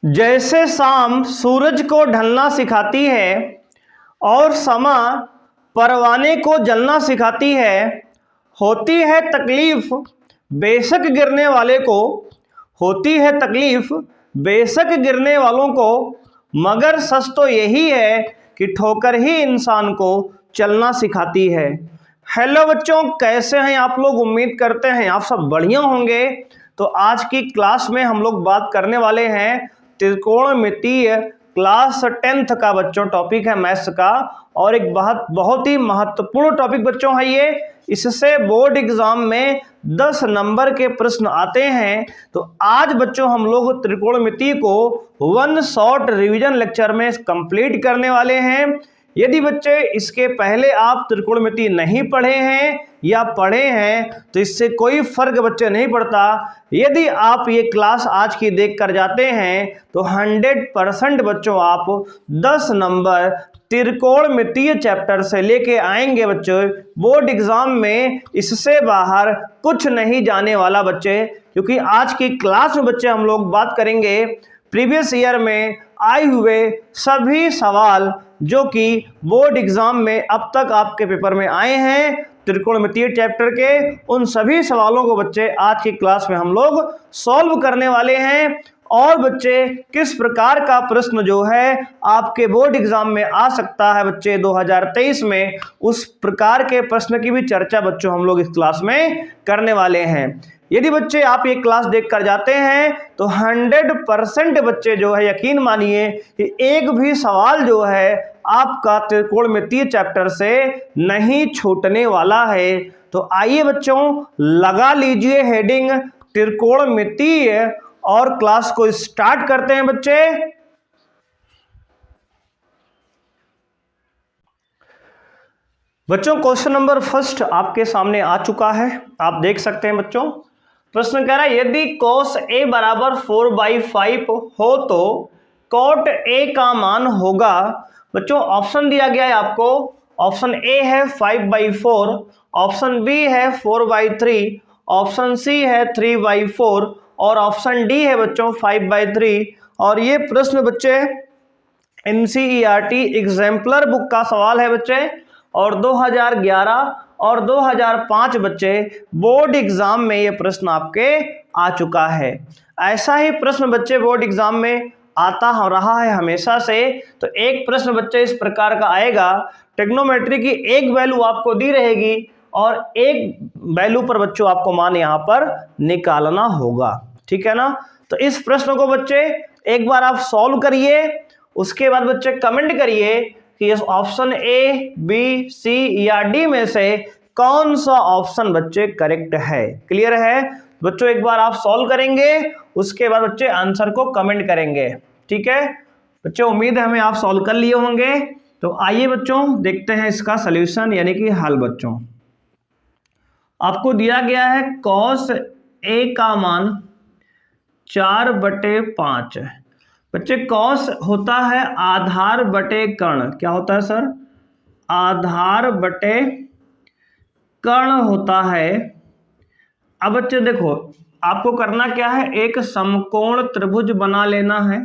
जैसे शाम सूरज को ढलना सिखाती है और समा परवाने को जलना सिखाती है, होती है तकलीफ बेशक गिरने वाले को, होती है तकलीफ बेशक गिरने वालों को, मगर सच तो यही है कि ठोकर ही इंसान को चलना सिखाती है। हेलो बच्चों, कैसे हैं आप लोग? उम्मीद करते हैं आप सब बढ़िया होंगे। तो आज की क्लास में हम लोग बात करने वाले हैं त्रिकोणमितीय क्लास 10th का बच्चों टॉपिक है मैथ्स का, और एक बहुत ही महत्वपूर्ण टॉपिक बच्चों है ये। इससे बोर्ड एग्जाम में 10 नंबर के प्रश्न आते हैं। तो आज बच्चों हम लोग त्रिकोणमिति को वन शॉर्ट रिवीजन लेक्चर में कंप्लीट करने वाले हैं। यदि बच्चे इसके पहले आप त्रिकोणमिति नहीं पढ़े हैं या पढ़े हैं तो इससे कोई फर्क बच्चे नहीं पड़ता। यदि आप ये क्लास आज की देख कर जाते हैं तो 100% बच्चों आप 10 नंबर त्रिकोणमितीय चैप्टर से लेके आएंगे बच्चों बोर्ड एग्जाम में। इससे बाहर कुछ नहीं जाने वाला बच्चे, क्योंकि आज की क्लास में बच्चे हम लोग बात करेंगे प्रीवियस ईयर में आए हुए सभी सवाल जो कि बोर्ड एग्जाम में अब तक आपके पेपर में आए हैं त्रिकोणमितीय चैप्टर के। उन सभी सवालों को बच्चे आज की क्लास में हम लोग सॉल्व करने वाले हैं। और बच्चे किस प्रकार का प्रश्न जो है आपके बोर्ड एग्जाम में आ सकता है बच्चे 2023 में, उस प्रकार के प्रश्न की भी चर्चा बच्चों हम लोग इस क्लास में करने वाले हैं। यदि बच्चे आप ये क्लास देख कर जाते हैं तो 100% बच्चे जो है यकीन मानिए कि एक भी सवाल जो है आपका त्रिकोणमितीय चैप्टर से नहीं छूटने वाला है। तो आइए बच्चों लगा लीजिए हेडिंग त्रिकोणमितीय और क्लास को स्टार्ट करते हैं बच्चे। बच्चों क्वेश्चन नंबर फर्स्ट आपके सामने आ चुका है, आप देख सकते हैं बच्चों। प्रश्न कह रहा है यदि cos a बराबर 4/5 हो तो cot a का मान होगा। बच्चों ऑप्शन दिया गया है आपको। ऑप्शन ए है 5/4, ऑप्शन बी है 4/3, ऑप्शन सी है 3/4 और ऑप्शन डी है बच्चों 5/3। और ये प्रश्न बच्चे NCERT एग्जाम्पलर बुक का सवाल है बच्चे, और 2011 और 2005 बच्चे बोर्ड एग्जाम में ये प्रश्न आपके आ चुका है। ऐसा ही प्रश्न बच्चे बोर्ड एग्जाम में आता रहा है हमेशा से। तो एक प्रश्न बच्चे इस प्रकार का आएगा, ट्रिग्नोमेट्री की एक वैल्यू आपको दी रहेगी और एक वैल्यू पर बच्चों आपको मान यहाँ पर निकालना होगा, ठीक है ना। तो इस प्रश्न को बच्चे एक बार आप सॉल्व करिए, उसके बाद बच्चे कमेंट करिए कि इस ऑप्शन ए, बी, सी या डी में से कौन सा ऑप्शन बच्चे करेक्ट है। क्लियर है बच्चों? एक बार आप सॉल्व करेंगे, उसके बाद बच्चे आंसर को कमेंट करेंगे, ठीक है बच्चों। उम्मीद है हमें आप सॉल्व कर लिए होंगे। तो आइए बच्चों देखते हैं इसका सॉल्यूशन यानी कि हल। बच्चों आपको दिया गया है cos a का मान 4/5। बच्चे cos होता है आधार बटे कर्ण। क्या होता है सर? आधार बटे कर्ण होता है। अब बच्चे देखो आपको करना क्या है, एक समकोण त्रिभुज बना लेना है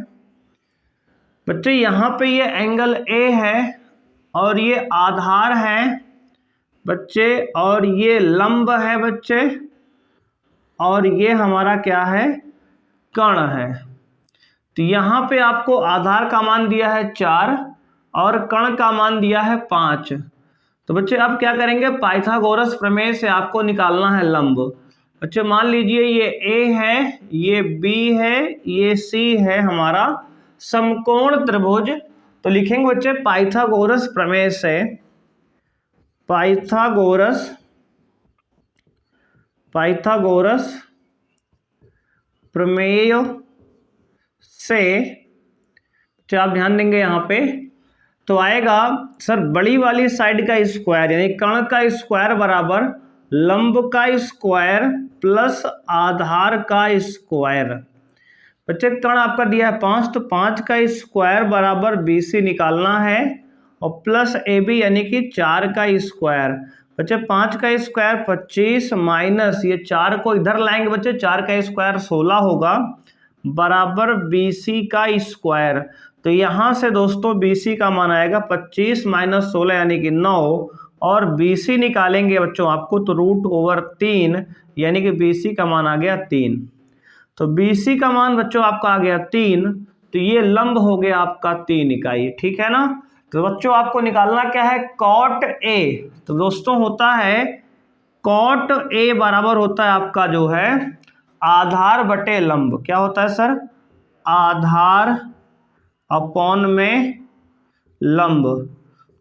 बच्चे। यहाँ पे ये एंगल A है और ये आधार है बच्चे, और ये लंब है बच्चे, और ये हमारा क्या है, कर्ण है। तो यहाँ पे आपको आधार का मान दिया है 4 और कर्ण का मान दिया है 5। तो बच्चे अब क्या करेंगे, पाइथागोरस प्रमेय से आपको निकालना है लंब। बच्चे मान लीजिए ये A है, ये B है, ये C है हमारा समकोण त्रिभुज। तो लिखेंगे बच्चे पाइथागोरस प्रमेय से, पाइथागोरस प्रमेय से आप ध्यान देंगे यहाँ पे तो आएगा सर बड़ी वाली साइड का स्क्वायर यानी कर्ण का स्क्वायर बराबर लंब का स्क्वायर प्लस आधार का स्क्वायर। बच्चे कर्ण आपका दिया है 5, तो 5 का स्क्वायर बराबर BC निकालना है और प्लस AB यानी कि 4 का स्क्वायर। बच्चे 5 का स्क्वायर 25 माइनस ये 4 को इधर लाएंगे बच्चे, 4 का स्क्वायर 16 होगा, बराबर BC का स्क्वायर। तो यहाँ से दोस्तों BC का मान आएगा 25 माइनस 16 यानी कि 9, और BC निकालेंगे बच्चों आपको तो √3 यानी कि BC का मान आ गया 3। तो BC का मान बच्चों आपका आ गया 3, तो ये लंब हो गया आपका 3 इकाई, ठीक है ना। तो बच्चों आपको निकालना क्या है, कॉट A। तो दोस्तों होता है कॉट A बराबर होता है आपका जो है आधार बटे लंब। क्या होता है सर, आधार अपॉन में लंब।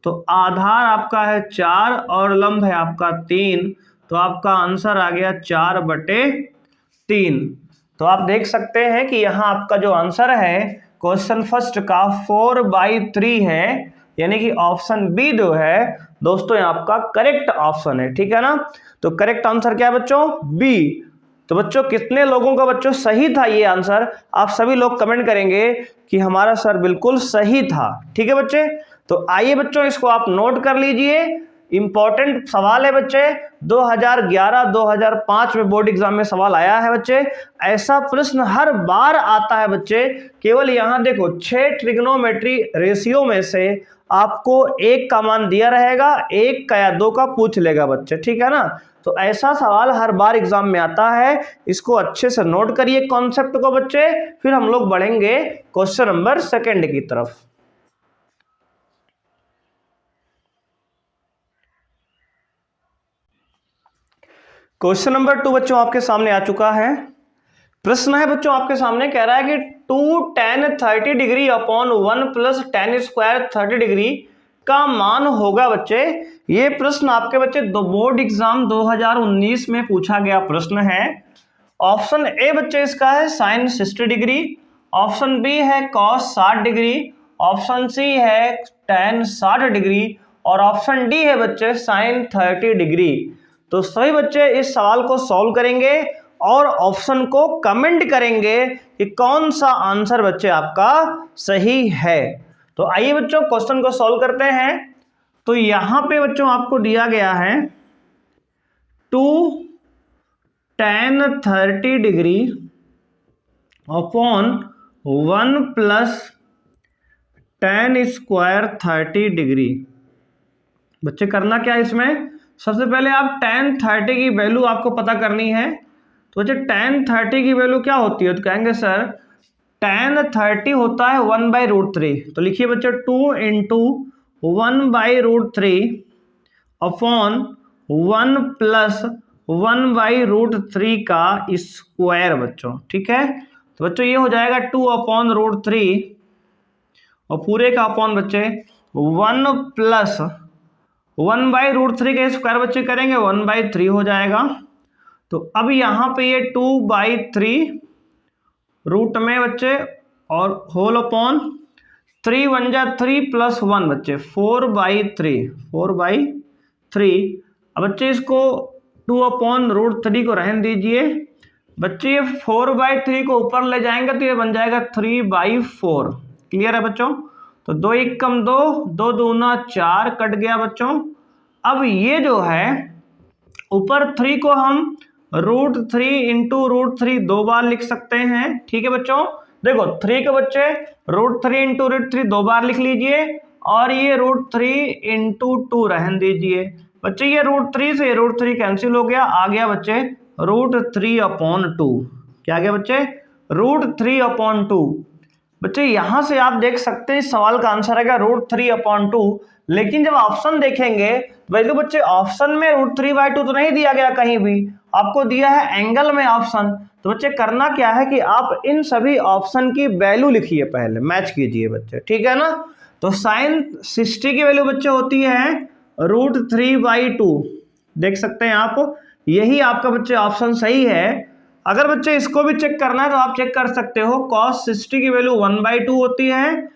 तो आधार आपका है 4 और लंब है आपका 3, तो आपका आंसर आ गया 4/3। तो आप देख सकते हैं कि यहाँ आपका जो आंसर है क्वेश्चन फर्स्ट का 4/3 है, यानी कि ऑप्शन बी जो है दोस्तों आपका करेक्ट ऑप्शन है, ठीक है ना। तो करेक्ट आंसर क्या है बच्चों, बी। तो बच्चों कितने लोगों का बच्चों सही था ये आंसर, आप सभी लोग कमेंट करेंगे कि हमारा सर बिल्कुल सही था, ठीक है बच्चे। तो आइए बच्चों इसको आप नोट कर लीजिए, इंपॉर्टेंट सवाल है बच्चे, 2011-2005 में बोर्ड एग्जाम में सवाल आया है बच्चे। ऐसा प्रश्न हर बार आता है बच्चे। केवल यहाँ देखो 6 ट्रिग्नोमेट्री रेशियो में से आपको 1 का मान दिया रहेगा, 1 का या 2 का पूछ लेगा बच्चे, ठीक है ना। तो ऐसा सवाल हर बार एग्जाम में आता है, इसको अच्छे से नोट करिए कॉन्सेप्ट को बच्चे। फिर हम लोग बढ़ेंगे क्वेश्चन नंबर 2 की तरफ। क्वेश्चन नंबर 2 बच्चों आपके सामने आ चुका है। प्रश्न है बच्चों आपके सामने, कह रहा है कि 2 tan 30 degree upon 1 plus tan square 30 degree का मान होगा बच्चे। ये प्रश्न आपके बच्चे बोर्ड एग्जाम 2019 में पूछा गया प्रश्न है। ऑप्शन ए बच्चे इसका है साइन 60 डिग्री, ऑप्शन बी है कॉस 60 डिग्री, ऑप्शन सी है tan 60 डिग्री, और ऑप्शन डी है बच्चे साइन 30 डिग्री। तो सभी बच्चे इस सवाल को सॉल्व करेंगे और ऑप्शन को कमेंट करेंगे कि कौन सा आंसर बच्चे आपका सही है। तो आइए बच्चों क्वेश्चन को सॉल्व करते हैं। तो यहां पे बच्चों आपको दिया गया है 2 tan 30 degree upon 1 plus tan square 30 degree. बच्चे करना क्या है इसमें, सबसे पहले आप tan 30 की वैल्यू आपको पता करनी है। तो बच्चे tan 30 की वैल्यू क्या होती है, तो कहेंगे सर tan 30 होता है 1/√3। तो लिखिए बच्चे 2 × 1/√3 अपॉन 1 प्लस 1/√3 का स्क्वायर बच्चों, ठीक है। तो बच्चों ये हो जाएगा 2/√3 और पूरे का अपॉन बच्चे 1 प्लस 1/√3 का स्क्वायर बच्चे करेंगे 1/3 हो जाएगा। तो अब यहाँ पे ये 2/3 रूट में बच्चे और होल अपॉन 3 1 जा 3 प्लस 1 बच्चे 4/3। अब बच्चे इसको 2/√3 को रहने दीजिए बच्चे, ये 4/3 को ऊपर ले जाएंगे तो ये बन जाएगा 3/4। क्लियर है बच्चों। तो 2 1 कम 2, 2 दूना 4 कट गया बच्चों। अब ये जो है ऊपर 3 को हम √3 × √3 2 बार लिख सकते हैं, ठीक है बच्चों। देखो 3 के बच्चे √3 × √3 2 बार लिख लीजिए और ये √3 × 2 रहने दीजिए बच्चे। ये √3 से √3 कैंसिल हो गया, आ गया बच्चे √3/2। क्या आ गया बच्चे, √3/2। बच्चे यहां से आप देख सकते हैं इस सवाल का आंसर आएगा √3/2। लेकिन जब ऑप्शन देखेंगे वैल्यू बच्चे ऑप्शन में √3/2 तो नहीं दिया गया, कहीं भी आपको दिया है एंगल में ऑप्शन। तो बच्चे करना क्या है कि आप इन सभी ऑप्शन की वैल्यू लिखिए, पहले मैच कीजिए बच्चे, ठीक है ना। तो साइन 60 की वैल्यू बच्चे होती है √3/2, देख सकते हैं आप, यही आपका बच्चे ऑप्शन सही है। अगर बच्चे इसको भी चेक करना है तो आप चेक कर सकते हो, cos 60 की वैल्यू 1/2 होती है,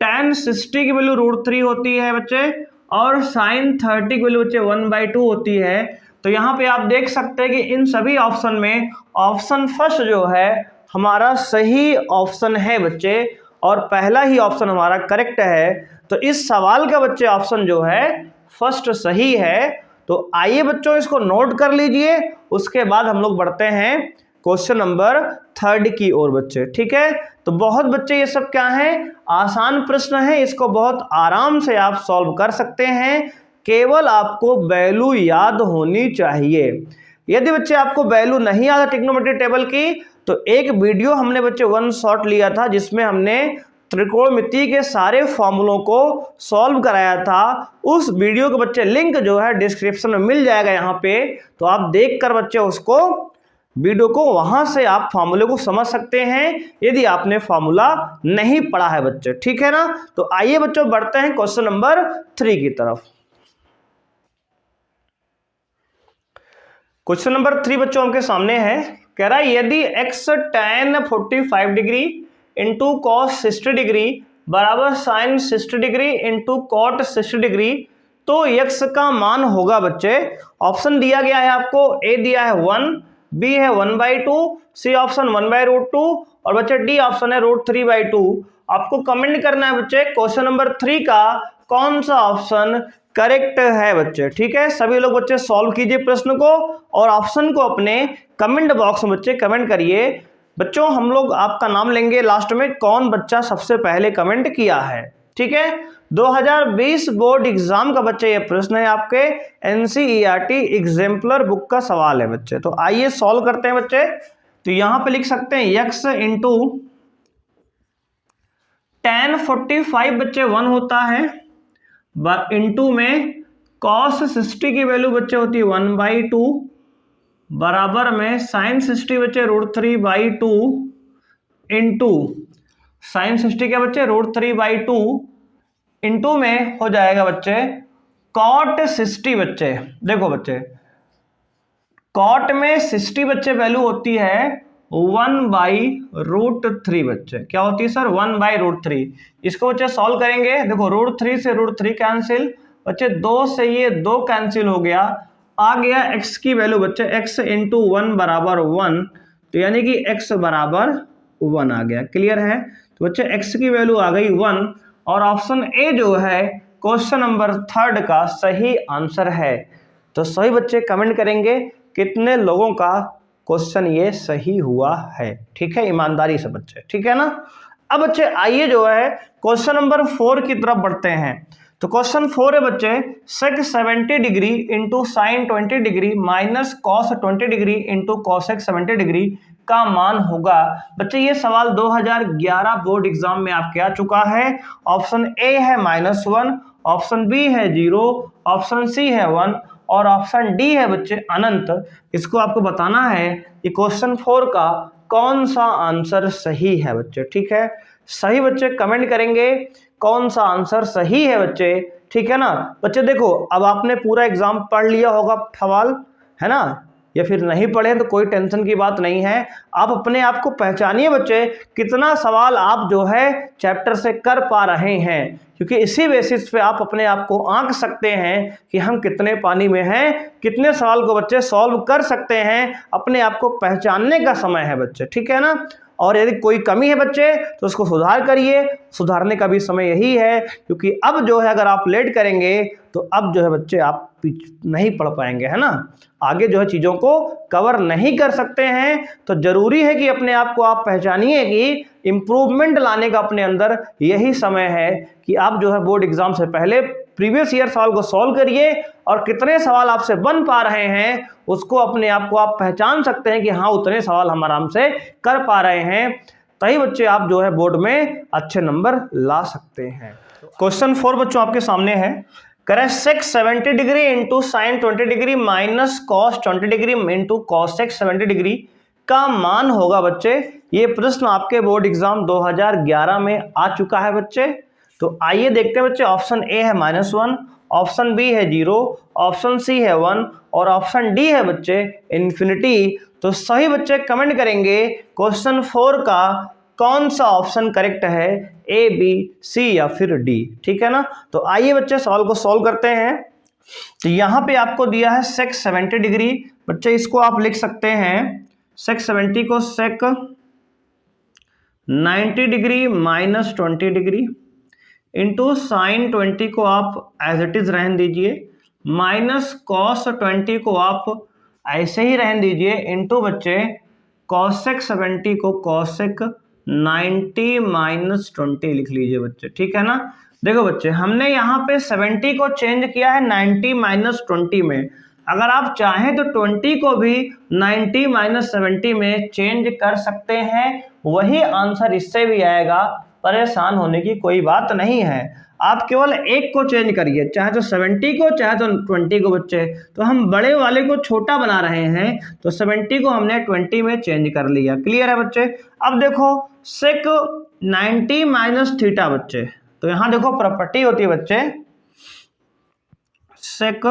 tan 60 की वैल्यू √3 होती है बच्चे, और sin 30 की वैल्यू बच्चे 1/2 होती है। तो यहाँ पे आप देख सकते हैं कि इन सभी ऑप्शन में ऑप्शन फर्स्ट जो है हमारा सही ऑप्शन है बच्चे, और पहला ही ऑप्शन हमारा करेक्ट है। तो इस सवाल का बच्चे ऑप्शन जो है फर्स्ट सही है। तो आइए बच्चों इसको नोट कर लीजिए, उसके बाद हम लोग बढ़ते हैं क्वेश्चन नंबर 3 की ओर बच्चे। ठीक है, तो बहुत बच्चे ये सब क्या है, आसान प्रश्न है, इसको बहुत आराम से आप सॉल्व कर सकते हैं, केवल आपको वैल्यू याद होनी चाहिए। यदि बच्चे आपको वैल्यू नहीं याद है ट्रिग्नोमेट्री टेबल की, तो एक वीडियो हमने बच्चे वन शॉट लिया था जिसमें हमने त्रिकोणमिति के सारे फॉर्मूलों को सॉल्व कराया था। उस वीडियो के बच्चे लिंक जो है डिस्क्रिप्शन में मिल जाएगा यहाँ पे, तो आप देखकर बच्चे उसको वीडियो को वहां से आप फॉर्मूले को समझ सकते हैं यदि आपने फॉर्मूला नहीं पढ़ा है बच्चे। ठीक है ना, तो आइए बच्चों बढ़ते हैं क्वेश्चन नंबर 3 की तरफ। क्वेश्चन नंबर 3 बच्चों आपके सामने है, कह रहा है यदि x tan 45 degree into cos 60 degree बराबर sine 60 degree into cot 60 degree, तो x का मान होगा बच्चे। ऑप्शन दिया गया है आपको, ए दिया है 1, बी है 1/2, सी ऑप्शन 1/√2 और बच्चे डी ऑप्शन है √3/2। आपको कमेंट करना है बच्चे क्वेश्चन नंबर 3 का कौन सा ऑप्शन करेक्ट है बच्चे। ठीक है, सभी लोग बच्चे सॉल्व कीजिए प्रश्न को और ऑप्शन को अपने कमेंट बॉक्स में बच्चे कमेंट करिए। बच्चों हम लोग आपका नाम लेंगे लास्ट में, कौन बच्चा सबसे पहले कमेंट किया है। ठीक है, 2020 बोर्ड एग्जाम का बच्चे ये प्रश्न है, आपके NCERT एग्जाम्पलर बुक का सवाल है बच्चे। तो आइए सॉल्व करते हैं बच्चे। तो यहां पे लिख सकते हैं x इंटू tan 45 बच्चे 1 होता है, इंटू में cos 60 की वैल्यू बच्चे होती है 1/2 बराबर में साइन 60 बच्चे √3/2 इंटू साइन 60 क्या बच्चे √3/2 इंटू में हो जाएगा बच्चे cot 60 बच्चे। देखो बच्चे cot में 60 बच्चे वैल्यू होती है 1/√3 बच्चे। क्या होती है सर 1/√3। इसको बच्चे सॉल्व करेंगे, देखो √3 से √3 कैंसिल बच्चे, 2 से ये 2 कैंसिल हो गया, आ गया x की वैल्यू बच्चे x इंटू 1 बराबर 1, तो यानी कि x बराबर 1 आ गया। क्लियर है, तो बच्चे x की वैल्यू आ गई 1 और ऑप्शन ए जो है क्वेश्चन नंबर 3 का सही आंसर है। तो सही बच्चे कमेंट करेंगे कितने लोगों का क्वेश्चन ये सही हुआ है। ठीक है, ईमानदारी से बच्चे। ठीक है ना, अब बच्चे आइए जो है क्वेश्चन नंबर 4 की तरफ बढ़ते हैं। तो क्वेश्चन 4 है बच्चे sec 70 degree into sine 20 degree minus cos 20 degree into cosec 70 degree का मान होगा। बच्चे ये सवाल 2011 बोर्ड एग्जाम में आपके आ चुका है। ऑप्शन ए है -1, ऑप्शन बी है 0, ऑप्शन सी है 1 और ऑप्शन डी है बच्चे अनंत। इसको आपको बताना है कि क्वेश्चन 4 का कौन सा आंसर सही है बच्चे। ठीक है, सही बच्चे कमेंट करेंगे कौन सा आंसर सही है बच्चे। ठीक है ना बच्चे, देखो अब आपने पूरा एग्जाम पढ़ लिया होगा सवाल, है ना, या फिर नहीं पढ़े तो कोई टेंशन की बात नहीं है। आप अपने आप को पहचानिए बच्चे, कितना सवाल आप जो है चैप्टर से कर पा रहे हैं, क्योंकि इसी बेसिस पे आप अपने आप को आंक सकते हैं कि हम कितने पानी में हैं, कितने सवाल को बच्चे सॉल्व कर सकते हैं। अपने आप को पहचानने का समय है बच्चे। ठीक है ना, और यदि कोई कमी है बच्चे तो उसको सुधार करिए, सुधारने का भी समय यही है, क्योंकि अब जो है अगर आप लेट करेंगे तो अब जो है बच्चे आप नहीं पढ़ पाएंगे, है ना, आगे जो है चीज़ों को कवर नहीं कर सकते हैं। तो जरूरी है कि अपने आप को आप पहचानिए कि इम्प्रूवमेंट लाने का अपने अंदर यही समय है कि आप जो है बोर्ड एग्जाम से पहले प्रीवियस ईयर सवाल को सॉल्व करिए और कितने सवाल आपसे बन पा रहे हैं उसको अपने आप को आप पहचान सकते हैं कि हाँ उतने सवाल हम आराम से कर पा रहे हैं, तभी बच्चे आप जो है बोर्ड में अच्छे नंबर ला सकते हैं। क्वेश्चन 4 बच्चों आपके सामने है, करें sec 70 degree into sine 20 degree minus cos 20 degree into cosec 70 degree का मान होगा बच्चे। ये प्रश्न आपके बोर्ड एग्जाम 2011 में आ चुका है बच्चे। तो आइए देखते हैं बच्चे, ऑप्शन ए है -1, ऑप्शन बी है 0, ऑप्शन सी है 1 और ऑप्शन डी है बच्चे इन्फिनिटी। तो सही बच्चे कमेंट करेंगे क्वेश्चन 4 का कौन सा ऑप्शन करेक्ट है, ए, बी, सी या फिर डी। ठीक है ना, तो आइए बच्चे सवाल को सॉल्व करते हैं। तो यहाँ पे आपको दिया है sec 70 डिग्री, बच्चे इसको आप लिख सकते हैं sec 70 को sec 90 degree minus 20 degree into sine 20 को आप एज इट इज रहने दीजिए, माइनस कॉस 20 को आप ऐसे ही रहने दीजिए, इंटू बच्चे कॉसेक 70 को कॉसेक 90 माइनस 20 लिख लीजिए बच्चे, ठीक है ना। देखो बच्चे, हमने यहाँ पे 70 को चेंज किया है 90 माइनस 20 में। अगर आप चाहें तो 20 को भी 90 माइनस 70 में चेंज कर सकते हैं, वही आंसर इससे भी आएगा, परेशान होने की कोई बात नहीं है। आप केवल एक को चेंज करिए, चाहे तो 70 को चाहे तो 20 को बच्चे। तो हम बड़े वाले को छोटा बना रहे हैं, तो 70 को हमने 20 में चेंज कर लिया। क्लियर है बच्चे। अब देखो सेक 90 माइनस थीटा बच्चे, तो यहाँ देखो प्रॉपर्टी होती है बच्चे, सेक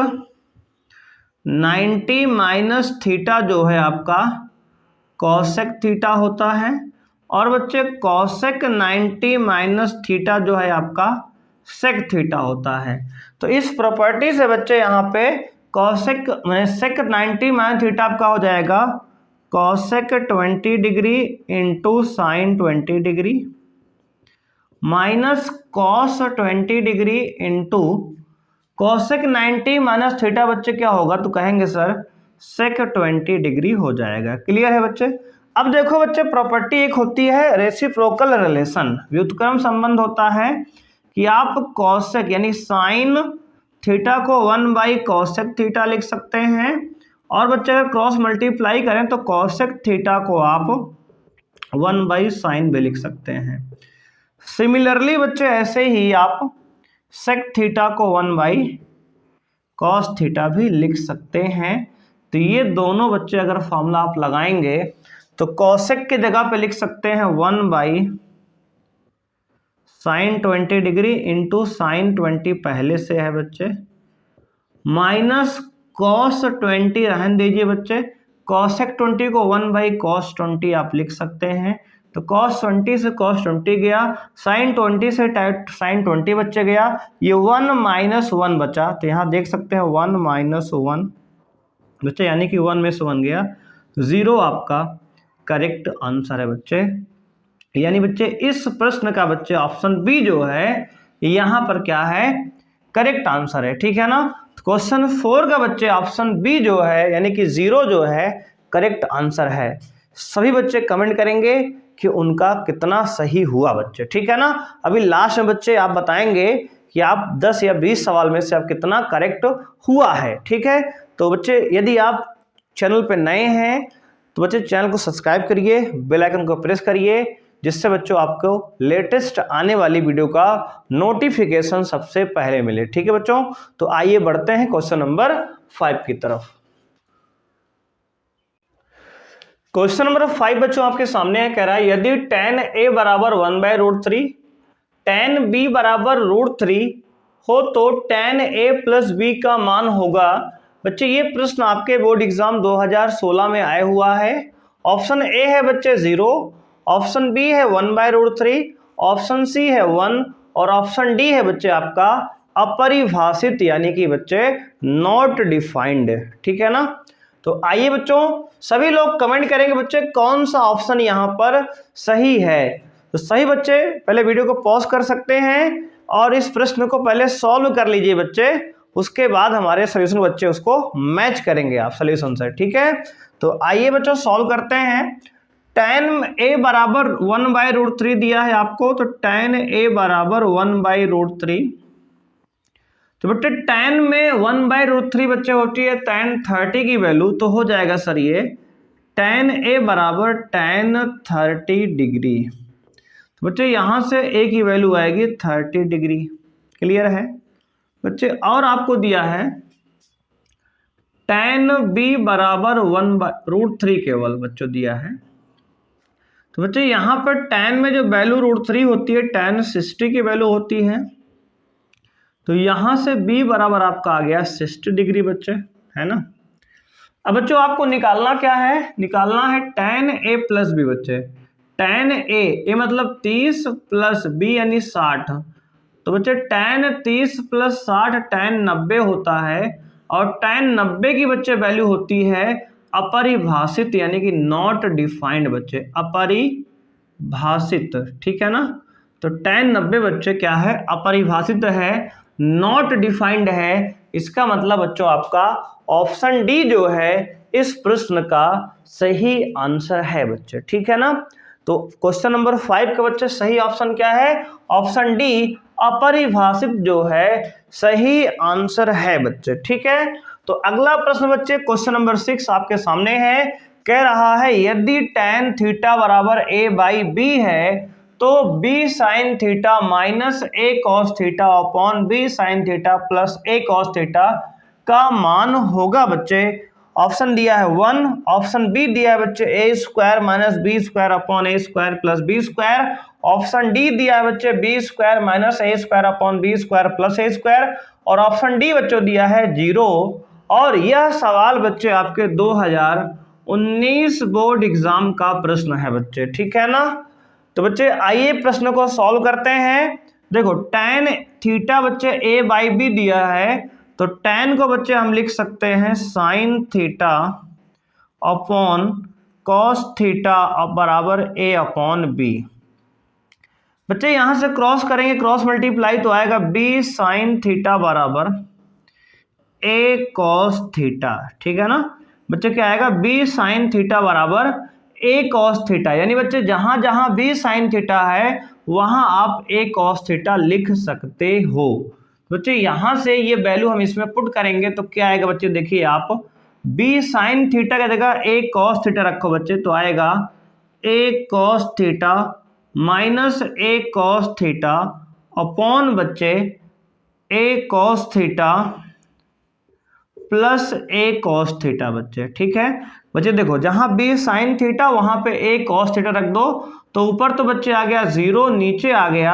90 माइनस थीटा जो है आपका कॉसेक थीटा होता है, और बच्चे कॉसेक 90 माइनस थीटा जो है आपका सेक थीटा होता है। तो इस प्रॉपर्टी से बच्चे यहाँ पे कॉसेक सेक 90 माइनस थीटा आपका हो जाएगा cosec 20 degree into sine 20 degree minus cos 20 degree into cosec 90 minus theta बच्चे क्या होगा, तो कहेंगे सर सेक 20 डिग्री हो जाएगा। क्लियर है बच्चे। अब देखो बच्चे, प्रॉपर्टी एक होती है रेसिप्रोकल रिलेशन, व्युत्क्रम संबंध होता है कि आप कॉसेक यानी साइन थीटा को 1 बाई कॉसेक थीटा लिख सकते हैं, और बच्चे अगर क्रॉस मल्टीप्लाई करें तो कॉसेक थीटा को आप 1 बाई साइन भी लिख सकते हैं। सिमिलरली बच्चे ऐसे ही आप सेक थीटा को 1 बाई कॉस थीटा भी लिख सकते हैं। तो ये दोनों बच्चे अगर फॉर्मूला आप लगाएंगे तो कॉसेक की जगह पे लिख सकते हैं 1 by sine 20 degree into sine 20 पहले से है बच्चे, माइनस कॉस 20 रहने दीजिए बच्चे, कॉसेक 20 को 1 बाई कॉस 20 आप लिख सकते हैं। तो कॉस 20 से कॉस 20 गया, साइन 20 से साइन 20 बच्चे गया, ये 1 माइनस 1 बचा। तो यहाँ देख सकते हैं 1 माइनस 1 बच्चे, यानी कि 1 में से 1 गया, 0 आपका करेक्ट आंसर है बच्चे। यानी बच्चे इस प्रश्न का बच्चे ऑप्शन बी जो है यहाँ पर क्या है, करेक्ट आंसर है, ठीक है ना। क्वेश्चन 4 का बच्चे ऑप्शन बी जो है यानी कि 0 जो है करेक्ट आंसर है। सभी बच्चे कमेंट करेंगे कि उनका कितना सही हुआ बच्चे, ठीक है ना। अभी लास्ट में बच्चे आप बताएंगे कि आप 10 या 20 सवाल में से आप कितना करेक्ट हुआ है, ठीक है। तो बच्चे यदि आप चैनल पे नए हैं तो बच्चे चैनल को सब्सक्राइब करिए, बेल आइकन को प्रेस करिए, जिससे बच्चों आपको लेटेस्ट आने वाली वीडियो का नोटिफिकेशन सबसे पहले मिले, ठीक है बच्चों। तो आइए बढ़ते हैं क्वेश्चन नंबर 5 की तरफ। क्वेश्चन नंबर 5 बच्चों आपके सामने है, कह रहा है यदि tan a बराबर 1/√3 tan b बराबर √3 हो तो tan a प्लस b का मान होगा। बच्चे ये प्रश्न आपके बोर्ड एग्जाम 2016 में आया हुआ है। ऑप्शन ए है बच्चे 0, ऑप्शन बी है 1/√3, ऑप्शन सी है 1 और ऑप्शन डी है बच्चे आपका अपरिभाषित यानी कि बच्चे नॉट डिफाइंड, ठीक है ना। तो आइए बच्चों सभी लोग कमेंट करेंगे बच्चे कौन सा ऑप्शन यहाँ पर सही है। तो सही बच्चे पहले वीडियो को पॉज कर सकते हैं और इस प्रश्न को पहले सॉल्व कर लीजिए बच्चे, उसके बाद हमारे सोल्यूशन बच्चे उसको मैच करेंगे आप सोल्यूशन से, ठीक है। तो आइए बच्चों सॉल्व करते हैं। tan a बराबर 1/√3 दिया है आपको, तो tan a बराबर 1/√3। तो बेटे tan में 1/√3 बच्चे होती है tan 30 की वैल्यू, तो हो जाएगा सर ये tan a बराबर tan 30 डिग्री। तो बच्चे यहाँ से a की वैल्यू आएगी 30 डिग्री। क्लियर है बच्चे। और आपको दिया है tan b बराबर 1/√3 केवल बच्चों दिया है। तो बच्चे यहाँ पर tan में जो वैल्यू √3 होती है tan 60 की वैल्यू होती है, तो यहाँ से b बराबर आपका आ गया 60 डिग्री बच्चे, है ना। अब बच्चों आपको निकालना क्या है, निकालना है tan a प्लस b बच्चे। tan a मतलब 30 प्लस b यानी 60, तो बच्चे tan 30 प्लस 60 tan 90 होता है, और tan 90 की बच्चे वैल्यू होती है अपरिभाषित यानी कि नॉट डिफाइंड बच्चे, अपरिभाषित, ठीक है ना। तो tan 90 बच्चे क्या है, अपरिभाषित है, नॉट डिफाइंड है। इसका मतलब बच्चों आपका ऑप्शन डी जो है इस प्रश्न का सही आंसर है बच्चे, ठीक है ना। तो क्वेश्चन नंबर 5 का बच्चे सही ऑप्शन क्या है? ऑप्शन डी अपरिभाषित जो है सही आंसर है बच्चे, ठीक है। तो अगला प्रश्न बच्चे क्वेश्चन नंबर 6 आपके सामने है। कह रहा है यदि tan थीटा बराबर a बाई बी है तो b sine theta minus a cos theta upon b sine theta plus a cos theta का मान होगा बच्चे। ऑप्शन दिया है 1, ऑप्शन बी दिया है बच्चे a square minus B square upon a square plus B square, option D दिया है बच्चे b square minus a square upon b square plus a square, और ऑप्शन डी बच्चों दिया है 0। और यह सवाल बच्चे आपके 2019 बोर्ड एग्जाम का प्रश्न है बच्चे, ठीक है ना। तो बच्चे आइए प्रश्न को सॉल्व करते हैं। देखो tan थीटा बच्चे a बाई बी दिया है, तो tan को बच्चे हम लिख सकते हैं sine theta upon cos theta बराबर a अपॉन बी। बच्चे यहां से क्रॉस करेंगे, क्रॉस मल्टीप्लाई तो आएगा b साइन थीटा बराबर a cos थीटा, ठीक है ना बच्चे। क्या आएगा? b साइन थीटा बराबर a cos थीटा, यानी बच्चे जहां जहां b साइन थीटा है वहां आप a cos थीटा लिख सकते हो बच्चे। यहां से ये वैल्यू हम इसमें पुट करेंगे तो क्या आएगा बच्चे? देखिए आप b साइन थीटा का जगह a cos थीटा रखो बच्चे, तो आएगा a cos theta minus a cos theta upon बच्चे a cos theta plus a cos theta बच्चे, ठीक है बच्चे। देखो जहां b साइन थीटा वहां पे a cos थीटा रख दो, तो ऊपर तो बच्चे आ गया 0, नीचे आ गया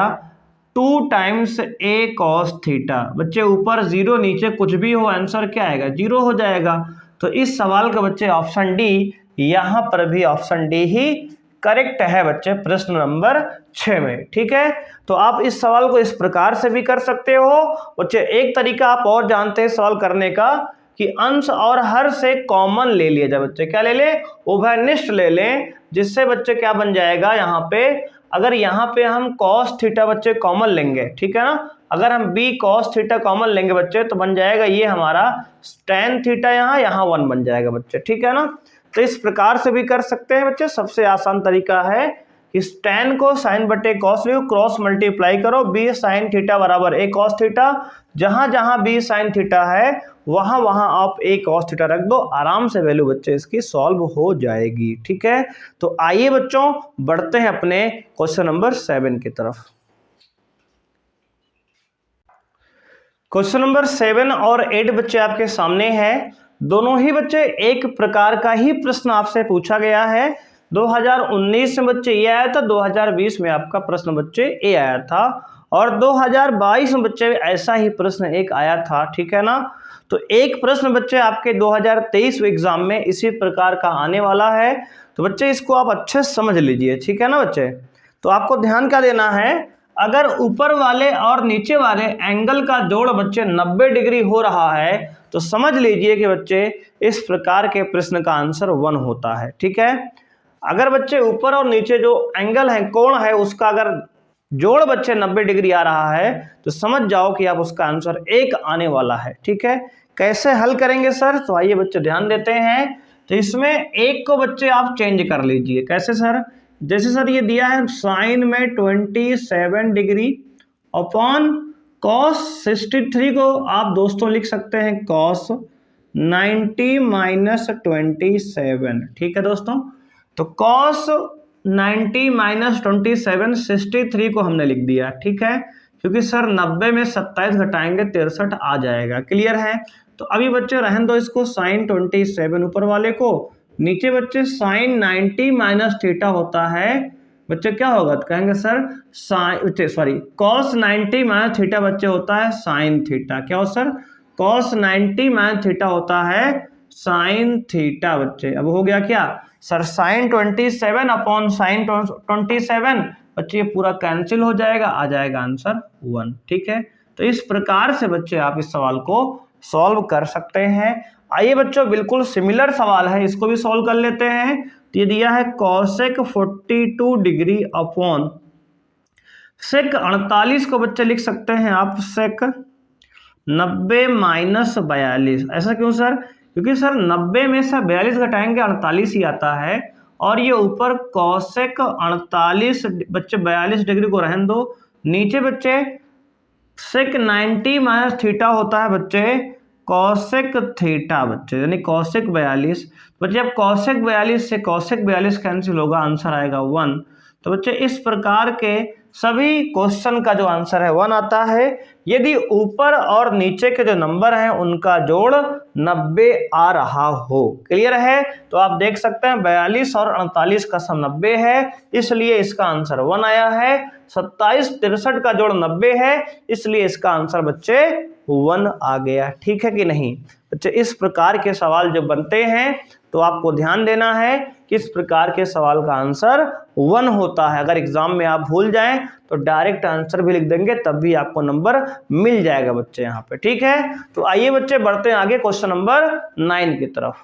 2 टाइम्स a cos थीटा बच्चे। ऊपर 0 नीचे कुछ भी हो, आंसर क्या आएगा? 0 हो जाएगा। तो इस सवाल का बच्चे ऑप्शन डी, यहां पर भी ऑप्शन डी ही करेक्ट है बच्चे प्रश्न नंबर 6 में, ठीक है। तो आप इस सवाल को इस प्रकार से भी कर सकते हो बच्चे। एक तरीका आप और जानते हैं सवाल करने का कि अंश और हर से कॉमन ले लिया जाए बच्चे। क्या ले लें? उभयनिष्ठ ले लें, जिससे बच्चे क्या बन जाएगा यहाँ पे, अगर यहाँ पे हम cos थीटा बच्चे कॉमन लेंगे, ठीक है ना, अगर हम b cos थीटा कॉमन लेंगे बच्चे तो बन जाएगा ये हमारा tan थीटा, यहाँ 1 बन जाएगा बच्चे, ठीक है ना। तो इस प्रकार से भी कर सकते हैं बच्चे। सबसे आसान तरीका है इस tan को साइन बटे cos लो, क्रॉस मल्टीप्लाई करो, b साइन थीटा बराबर a cos थीटा, जहां जहां b साइन थीटा है वहां वहां आप a cos थीटा रख दो, आराम से वैल्यू बच्चे इसकी सॉल्व हो जाएगी, ठीक है। तो आइए बच्चों बढ़ते हैं अपने क्वेश्चन नंबर 7 की तरफ। क्वेश्चन नंबर 7 और 8 बच्चे आपके सामने है। दोनों ही बच्चे एक प्रकार का ही प्रश्न आपसे पूछा गया है। 2019 में बच्चे ये आया था, 2020 में आपका प्रश्न बच्चे ये आया था, और 2022 में बच्चे ऐसा ही प्रश्न एक आया था, ठीक है ना। तो एक प्रश्न बच्चे आपके 2023 एग्जाम में इसी प्रकार का आने वाला है। तो बच्चे इसको आप अच्छे से समझ लीजिए, ठीक है ना बच्चे। तो आपको ध्यान क्या देना है, अगर ऊपर वाले और नीचे वाले एंगल का जोड़ बच्चे 90 डिग्री हो रहा है तो समझ लीजिए कि बच्चे इस प्रकार के प्रश्न का आंसर 1 होता है, ठीक है। अगर बच्चे ऊपर और नीचे जो एंगल है, कोण है, उसका अगर जोड़ बच्चे 90 डिग्री आ रहा है तो समझ जाओ कि आप उसका आंसर 1 आने वाला है, ठीक है। कैसे हल करेंगे सर? तो आइए बच्चे ध्यान देते हैं। तो इसमें एक को बच्चे आप चेंज कर लीजिए। कैसे सर? जैसे सर ये दिया है साइन में 27 डिग्री अपॉन कॉस 63 को आप दोस्तों लिख सकते हैं कॉस 90 माइनस 27, ठीक है दोस्तों। तो कॉस 90 माइनस 27 63 को हमने लिख दिया, ठीक है, क्योंकि सर 90 में 27 घटाएंगे 63 आ जाएगा। क्लियर है? तो अभी बच्चे रहने दो इसको, साइन 27 ऊपर वाले को, नीचे बच्चे साइन 90 माइनस थीटा होता है बच्चे, क्या होगा? तो कहेंगे सर कॉस 90 माइनस थीटा बच्चे होता है साइन थीटा। क्या हो सर? कॉस 90 माइनस थीटा होता है साइन थीटा बच्चे। अब हो गया क्या सर? साइन 27 अपॉन साइन 27 बच्चे, ये पूरा कैंसिल हो जाएगा, आ जाएगा आंसर 1, ठीक है। तो इस प्रकार से बच्चे आप इस सवाल को सॉल्व कर सकते हैं। आइए बच्चों बिल्कुल सिमिलर सवाल है, इसको भी सॉल्व कर लेते हैं। तो ये दिया है कॉसेक 42 डिग्री अपॉन सेक 48 को बच्चे लिख सकते हैं आप सेक 90 माइनस 42। ऐसा क्यों सर? क्योंकि सर 90 में से 42 घटाएंगे 48 ही आता है, और ये ऊपर कॉसेक 48 बच्चे 42 डिग्री को रहने दो, नीचे बच्चे सेक 90 माइनस थीटा होता है बच्चे कॉसेक थीटा बच्चे, यानी कॉसेक 42। बच्चे अब कॉसेक 42 से कॉसेक 42 कैंसिल होगा, आंसर आएगा 1। तो बच्चे इस प्रकार के सभी क्वेश्चन का जो आंसर है 1 आता है यदि ऊपर और नीचे के जो नंबर हैं उनका जोड़ 90 आ रहा हो। क्लियर है? तो आप देख सकते हैं 42 और 48 का सम 90 है, इसलिए इसका आंसर 1 आया है। 27 63 का जोड़ 90 है, इसलिए इसका आंसर बच्चे 1 आ गया। ठीक है कि नहीं बच्चे? इस प्रकार के सवाल जब बनते हैं तो आपको ध्यान देना है कि इस प्रकार के सवाल का आंसर 1 होता है। अगर एग्जाम में आप भूल जाएं तो डायरेक्ट आंसर भी लिख देंगे, तब भी आपको नंबर मिल जाएगा बच्चे यहाँ पे। ठीक है, तो आइए बच्चे बढ़ते हैं आगे क्वेश्चन नंबर 9 की तरफ।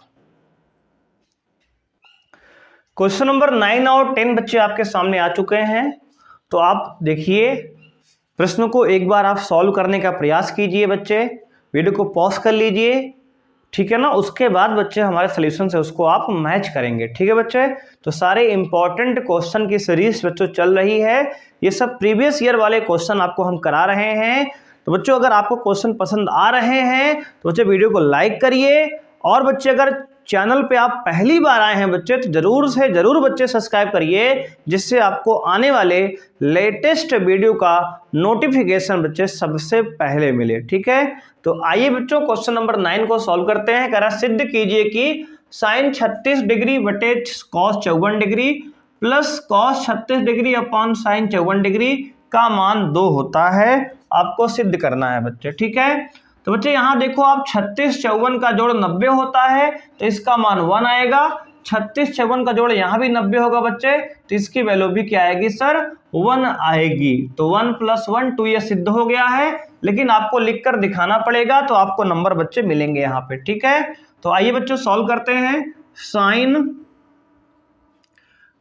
क्वेश्चन नंबर 9 और 10 बच्चे आपके सामने आ चुके हैं। तो आप देखिए प्रश्न को एक बार आप सॉल्व करने का प्रयास कीजिए बच्चे, वीडियो को पॉज कर लीजिए, ठीक है ना। उसके बाद बच्चे हमारे सॉल्यूशन से उसको आप मैच करेंगे। ठीक है बच्चे, तो सारे इंपॉर्टेंट क्वेश्चन की सीरीज बच्चों चल रही है, ये सब प्रीवियस ईयर वाले क्वेश्चन आपको हम करा रहे हैं। तो बच्चों अगर आपको क्वेश्चन पसंद आ रहे हैं तो बच्चे वीडियो को लाइक करिए, और बच्चे अगर चैनल पे आप पहली बार आए हैं बच्चे तो जरूर से जरूर बच्चे सब्सक्राइब करिए, जिससे आपको आने वाले लेटेस्ट वीडियो का नोटिफिकेशन बच्चे सबसे पहले मिले। ठीक है, तो आइए बच्चों क्वेश्चन नंबर 9 को सॉल्व करते हैं। कह रहा सिद्ध कीजिए कि साइन 36 डिग्री बटे cos 54 degree plus cos 36 degree upon sine 54 degree का मान 2 होता है। आपको सिद्ध करना है बच्चे। ठीक है, तो बच्चे यहाँ देखो आप 36 54 का जोड़ 90 होता है, तो इसका मान 1 आएगा। 36 54 का जोड़ यहाँ भी 90 होगा बच्चे, तो इसकी वैल्यू भी क्या आएगी सर? 1 आएगी। तो 1 + 1 2 ये सिद्ध हो गया है, लेकिन आपको लिखकर दिखाना पड़ेगा, तो आपको नंबर बच्चे मिलेंगे यहाँ पे। ठीक है, तो आइए बच्चों सॉल्व करते हैं। साइन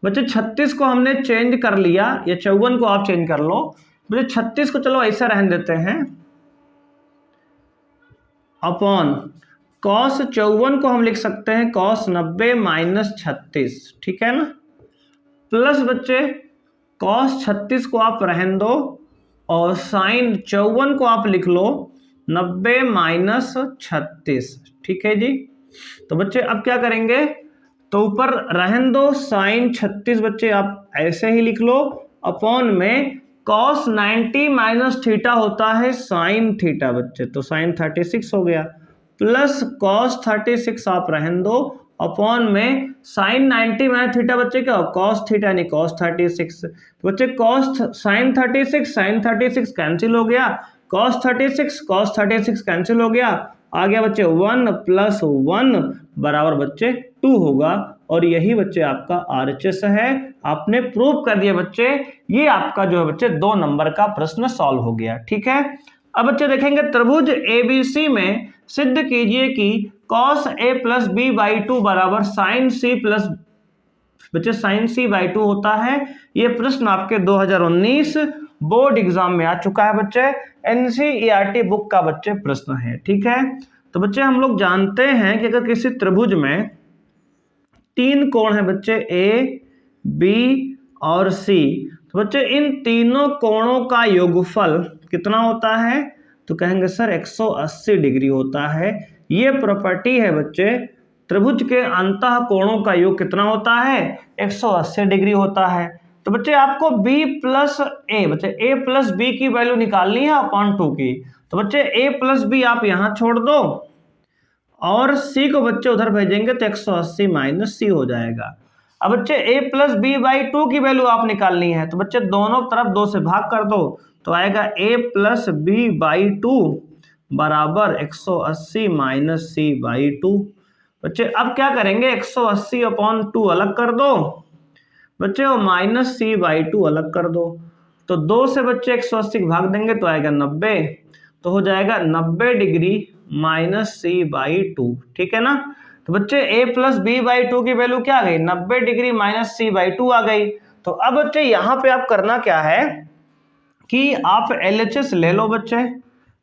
बच्चे 36 को हमने चेंज कर लिया, या 54 को आप चेंज कर लो बच्चे। 36 को चलो ऐसा रहने देते हैं, अपॉन कॉस 54 को हम लिख सकते हैं कॉस 90 माइनस 36। ठीक है ना, प्लस बच्चे कॉस 36 को आप रहने दो, और साइन 54 को आप लिख लो 90 माइनस 36। ठीक है जी, तो बच्चे अब क्या करेंगे? तो ऊपर रहने दो साइन 36 बच्चे आप ऐसे ही लिख लो, अपॉन में कॉस 90 माइनस थीटा होता है साइन थीटा बच्चे, तो साइन 36 हो गया, प्लस कॉस 36 आप रहने दो, अपॉन में साइन 90 माइनस थीटा बच्चे क्या हो? कॉस थीटा यानी कॉस 36। तो बच्चे कॉस साइन 36 कैंसिल हो गया, कॉस 36 कैंसिल हो गया, आ गया बच्चे 1 + 1 बराबर बच्चे 2 होगा, और यही बच्चे आपका RHS है। आपने प्रूव कर दिया बच्चे, ये आपका जो है बच्चे 2 नंबर का प्रश्न सॉल्व हो गया। ठीक है, अब बच्चे देखेंगे त्रिभुज ABC में सिद्ध कीजिए कि cos A + B/2 बराबर sin C प्लस बच्चे sin C/2 होता है। ये प्रश्न आपके 2019 बोर्ड एग्जाम में आ चुका है बच्चे, NCERT बुक का बच्चे प्रश्न है। ठीक है, तो बच्चे हम लोग जानते हैं कि अगर किसी त्रिभुज में 3 कोण है बच्चे A, B और C, तो बच्चे इन तीनों कोणों का योगफल कितना होता है? तो कहेंगे सर 180 डिग्री होता है। ये प्रॉपर्टी है बच्चे, त्रिभुज के अंतः कोणों का योग कितना होता है? 180 डिग्री होता है। तो बच्चे आपको B + A बच्चे A + B की वैल्यू निकालनी है अपॉन 2 की। तो बच्चे A + B आप यहाँ छोड़ दो, और C को बच्चे उधर भेजेंगे तो 180 - C हो जाएगा। अब बच्चे A + B/2 की वैल्यू आप निकालनी है, तो बच्चे दोनों तरफ 2 से भाग कर दो, तो आएगा A + B/2 बराबर 180 - C/2। बच्चे अब क्या करेंगे? 180 अपॉन 2 अलग कर दो बच्चे, और माइनस C/2 अलग कर दो, तो 2 से बच्चे 180 भाग देंगे तो आएगा 90, तो हो जाएगा 90 डिग्री माइनस C/2। ठीक है ना, तो बच्चे A + B/2 की वैल्यू क्या आ गई? 90 डिग्री माइनस C/2 आ गई। तो अब बच्चे यहाँ पे आप करना क्या है कि आप LHS ले लो बच्चे।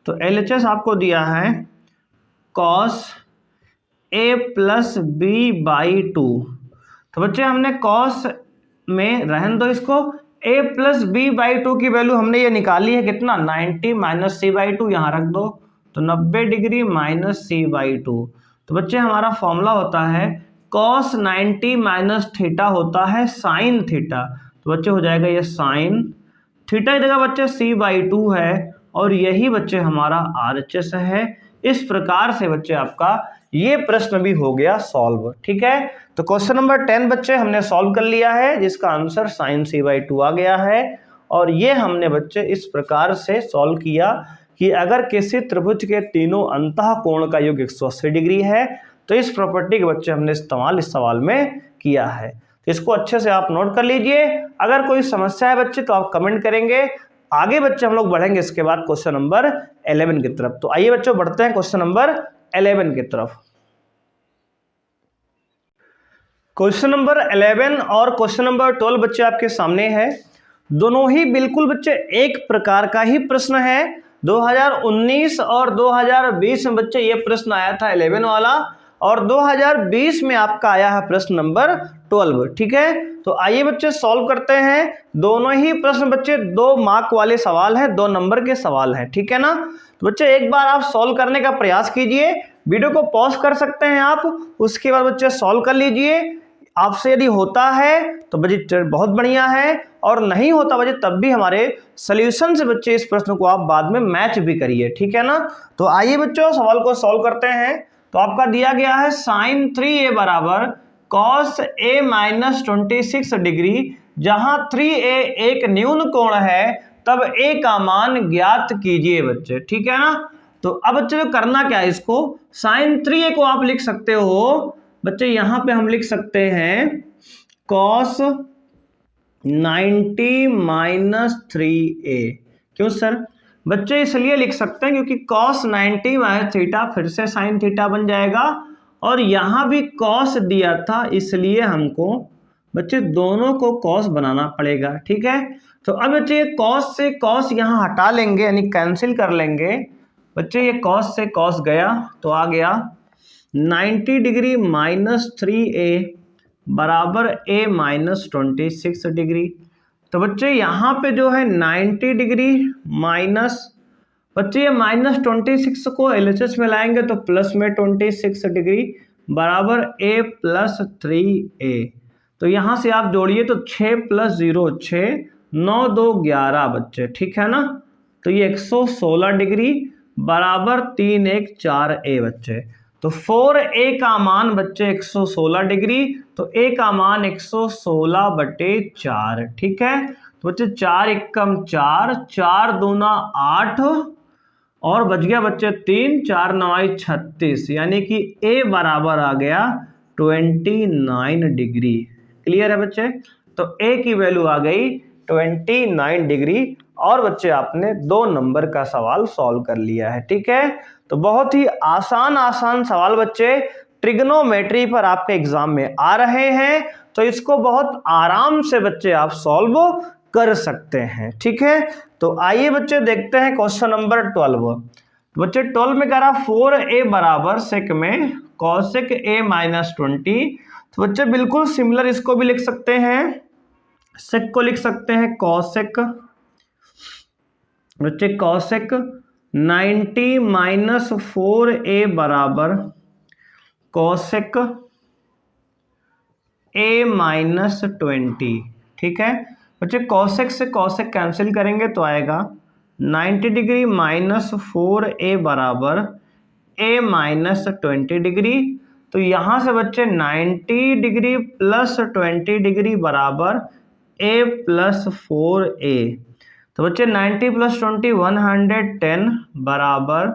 तो LHS आपको दिया है cos A plus B by two. तो बच्चे हमने कॉस में रहन दो इसको, A plus B by two की वैल्यू हमने ये निकाली है कितना 90 माइनस सी बाई टू, यहाँ रख दो तो 90 degree minus C by two. तो बच्चे हमारा फॉर्मूला होता है कॉस 90 माइनस थीटा होता है साइन थीटा। तो बच्चे हो जाएगा ये साइन थीटा की जगह बच्चे सी बाई टू है और यही बच्चे हमारा RHS है। इस प्रकार से बच्चे आपका ये प्रश्न भी हो गया सॉल्व। ठीक है, तो क्वेश्चन नंबर 10 बच्चे हमने सॉल्व कर लिया है जिसका answer sine C by two आ गया है। और ये हमने बच्चे इस प्रकार से सॉल्व किया कि अगर किसी त्रिभुज के तीनों अंतः कोण का योग 180 डिग्री है तो इस प्रॉपर्टी के बच्चे हमने इस्तेमाल इस सवाल में किया है। तो इसको अच्छे से आप नोट कर लीजिए। अगर कोई समस्या है बच्चे तो आप कमेंट करेंगे। आगे बच्चे हम लोग बढ़ेंगे इसके बाद क्वेश्चन नंबर 11 की तरफ। तो आइए बच्चों बढ़ते हैं क्वेश्चन नंबर 11 की तरफ। क्वेश्चन नंबर 11 और क्वेश्चन नंबर 12 बच्चे आपके सामने है। दोनों ही बिल्कुल बच्चे एक प्रकार का ही प्रश्न है। 2019 और 2020 में बच्चे ये प्रश्न आया था 11 वाला और 2020 में आपका आया है प्रश्न नंबर 12। ठीक है, तो आइए बच्चे सॉल्व करते हैं। दोनों ही प्रश्न बच्चे 2 मार्क वाले सवाल हैं, 2 नंबर के सवाल हैं। ठीक है ना, तो बच्चे एक बार आप सॉल्व करने का प्रयास कीजिए। वीडियो को पॉज कर सकते हैं आप, उसके बाद बच्चे सॉल्व कर लीजिए। आपसे यदि होता है तो बच्चे बहुत बढ़िया है और नहीं होता बच्चे तब भी हमारे सॉल्यूशन से बच्चे इस प्रश्न को आप बाद में मैच भी करिए। ठीक है ना, तो आइए बच्चों सवाल को सॉल्व करते हैं। तो आपका दिया गया है साइन 3a बराबर कॉस a माइनस 26 डिग्री, जहां 3a एक न्यून कोण है तब a का मान ज्ञात कीजिए बच्चे। ठीक है ना, तो अब बच्चे जो करना क्या है, इसको साइन 3a को आप लिख सकते हो बच्चे, यहां पे हम लिख सकते हैं कॉस 90 माइनस 3a। क्यों सर बच्चे इसलिए लिख सकते हैं क्योंकि कॉस 90 माइनस थीटा फिर से साइन थीटा बन जाएगा और यहां भी कॉस दिया था इसलिए हमको बच्चे दोनों को कॉस बनाना पड़ेगा। ठीक है, तो अब बच्चे कॉस से कॉस यहां हटा लेंगे यानी कैंसिल कर लेंगे बच्चे। ये कॉस से कॉस गया तो आ गया 90 डिग्री माइनस 3a बराबर a माइनस 26 डिग्री। तो बच्चे यहाँ पे जो है 90 डिग्री माइनस बच्चे ये माइनस 26 को LHS में लाएंगे तो प्लस में 26 डिग्री बराबर a प्लस 3a। तो यहाँ से आप जोड़िए तो 6 प्लस 0 6 9 2 11 बच्चे। ठीक है ना, तो ये 116 डिग्री बराबर 3 1 4a बच्चे। तो 4a का मान बच्चे 116 डिग्री, तो a का मान 116/4। ठीक है, तो बच्चे 4 एकम 4 4 दूना 8 और बच गया बच्चे 3 4 9 36 यानी कि a बराबर आ गया 29 डिग्री। क्लियर है बच्चे, तो a की वैल्यू आ गई 29 डिग्री और बच्चे आपने 2 नंबर का सवाल सॉल्व कर लिया है। ठीक है, तो बहुत ही आसान सवाल बच्चे ट्रिग्नोमेट्री पर आपके एग्जाम में आ रहे हैं, तो इसको बहुत आराम से बच्चे आप सॉल्व कर सकते हैं। ठीक है, तो आइए बच्चे देखते हैं क्वेश्चन नंबर 12। बच्चे 12 में कह रहा 4a बराबर सेक में कॉसेक a माइनस 20। तो बच्चे बिल्कुल सिमिलर इसको भी लिख सकते हैं, सेक को लिख सकते हैं कॉसेक। बच्चे कॉसेक 90 माइनस 4a बराबर कॉसेक a माइनस 20। ठीक है बच्चे, कॉसेक से कॉसेक कैंसिल करेंगे तो आएगा 90 डिग्री माइनस 4a बराबर a माइनस 20 डिग्री। तो यहाँ से बच्चे 90 डिग्री प्लस 20 डिग्री बराबर a प्लस 4a। तो बच्चे 90 प्लस 20 110 बराबर